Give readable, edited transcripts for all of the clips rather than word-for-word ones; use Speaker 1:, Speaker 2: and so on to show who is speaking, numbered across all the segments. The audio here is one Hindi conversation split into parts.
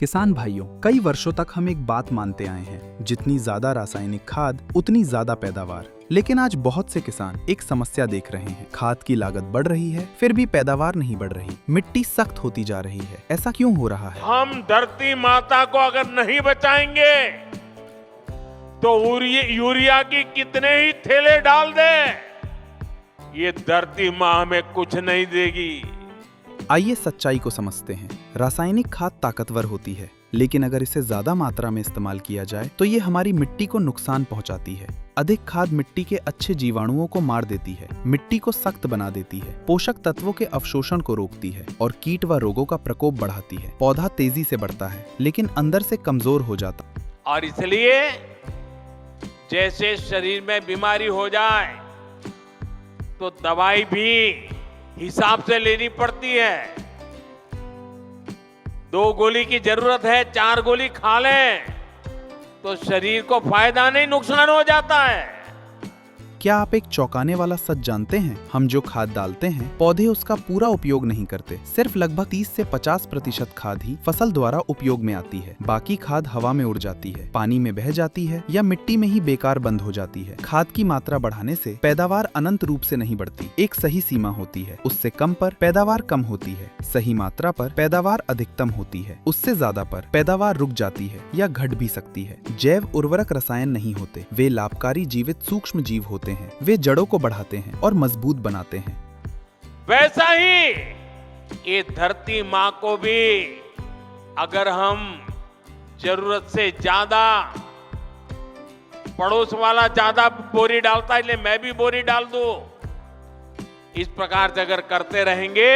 Speaker 1: किसान भाइयों, कई वर्षों तक हम एक बात मानते आए हैं, जितनी ज्यादा रासायनिक खाद उतनी ज्यादा पैदावार। लेकिन आज बहुत से किसान एक समस्या देख रहे हैं। खाद की लागत बढ़ रही है, फिर भी पैदावार नहीं बढ़ रही। मिट्टी सख्त होती जा रही है। ऐसा क्यों हो रहा है?
Speaker 2: हम धरती माता को अगर नहीं बचाएंगे तो यूरिया की कितने ही थैले डाल दें, ये धरती माँ हमें कुछ नहीं देगी।
Speaker 1: आइए सच्चाई को समझते हैं। रासायनिक खाद ताकतवर होती है, लेकिन अगर इसे ज्यादा मात्रा में इस्तेमाल किया जाए तो ये हमारी मिट्टी को नुकसान पहुंचाती है। अधिक खाद मिट्टी के अच्छे जीवाणुओं को मार देती है, मिट्टी को सख्त बना देती है, पोषक तत्वों के अवशोषण को रोकती है और कीट व रोगों का प्रकोप बढ़ाती है। पौधा तेजी से बढ़ता है, लेकिन अंदर से कमजोर हो जाता।
Speaker 2: और इसलिए जैसे शरीर में बीमारी हो जाए तो दवाई भी हिसाब से लेनी पड़ती है। 2 गोली की जरूरत है, 4 गोली खा लें तो शरीर को फायदा नहीं, नुकसान हो जाता है।
Speaker 1: क्या आप एक चौंकाने वाला सच जानते हैं? हम जो खाद डालते हैं, पौधे उसका पूरा उपयोग नहीं करते। सिर्फ लगभग 30 से 50% खाद ही फसल द्वारा उपयोग में आती है। बाकी खाद हवा में उड़ जाती है, पानी में बह जाती है या मिट्टी में ही बेकार बंद हो जाती है। खाद की मात्रा बढ़ाने से पैदावार अनंत रूप से नहीं बढ़ती। एक सही सीमा होती है, उससे कम पर पैदावार कम होती है। सही मात्रा पर पैदावार अधिकतम होती है, उससे ज्यादा पर पैदावार रुक जाती है या घट भी सकती है। जैव उर्वरक रसायन नहीं होते, वे लाभकारी जीवित सूक्ष्म जीव होते हैं। वे जड़ों को बढ़ाते हैं और मजबूत बनाते हैं।
Speaker 2: वैसा ही ये धरती माँ को भी अगर हम जरूरत से ज्यादा, पड़ोस वाला ज्यादा बोरी डालता है इसलिए मैं भी बोरी डाल दूं, इस प्रकार से अगर करते रहेंगे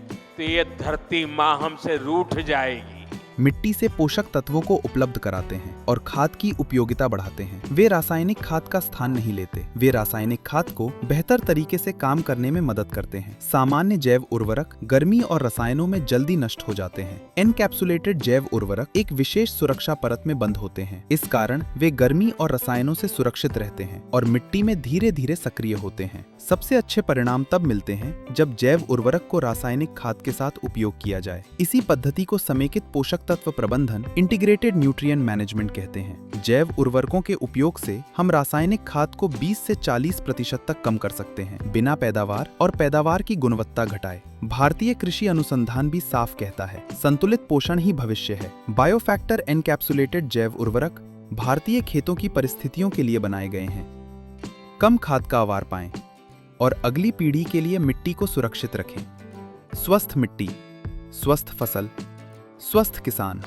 Speaker 2: तो ये धरती माँ हमसे रूठ जाएगी।
Speaker 1: मिट्टी से पोषक तत्वों को उपलब्ध कराते हैं और खाद की उपयोगिता बढ़ाते हैं। वे रासायनिक खाद का स्थान नहीं लेते। वे रासायनिक खाद को बेहतर तरीके से काम करने में मदद करते हैं। सामान्य जैव उर्वरक गर्मी और रसायनों में जल्दी नष्ट हो जाते हैं। एनकैप्सुलेटेड जैव उर्वरक एक विशेष सुरक्षा परत में बंद होते हैं। इस कारण वे गर्मी और रसायनों से सुरक्षित रहते हैं और मिट्टी में धीरे धीरे सक्रिय होते हैं। सबसे अच्छे परिणाम तब मिलते हैं जब जैव उर्वरक को रासायनिक खाद के साथ उपयोग किया जाए। इसी पद्धति को समेकित पोषक तत्व प्रबंधन, इंटीग्रेटेड न्यूट्रिएंट मैनेजमेंट कहते हैं। जैव उर्वरकों के उपयोग से हम रासायनिक खाद को 20 से 40% तक कम कर सकते हैं, बिना पैदावार और पैदावार की गुणवत्ता घटाए। भारतीय कृषि अनुसंधान भी साफ कहता है, संतुलित पोषण ही भविष्य है। बायोफैक्टर एनकैप्सुलेटेड जैव उर्वरक भारतीय खेतों की परिस्थितियों के लिए बनाए गए हैं। कम खाद का आवार पाएं और अगली पीढ़ी के लिए मिट्टी को सुरक्षित रखें। स्वस्थ मिट्टी, स्वस्थ फसल, स्वस्थ किसान।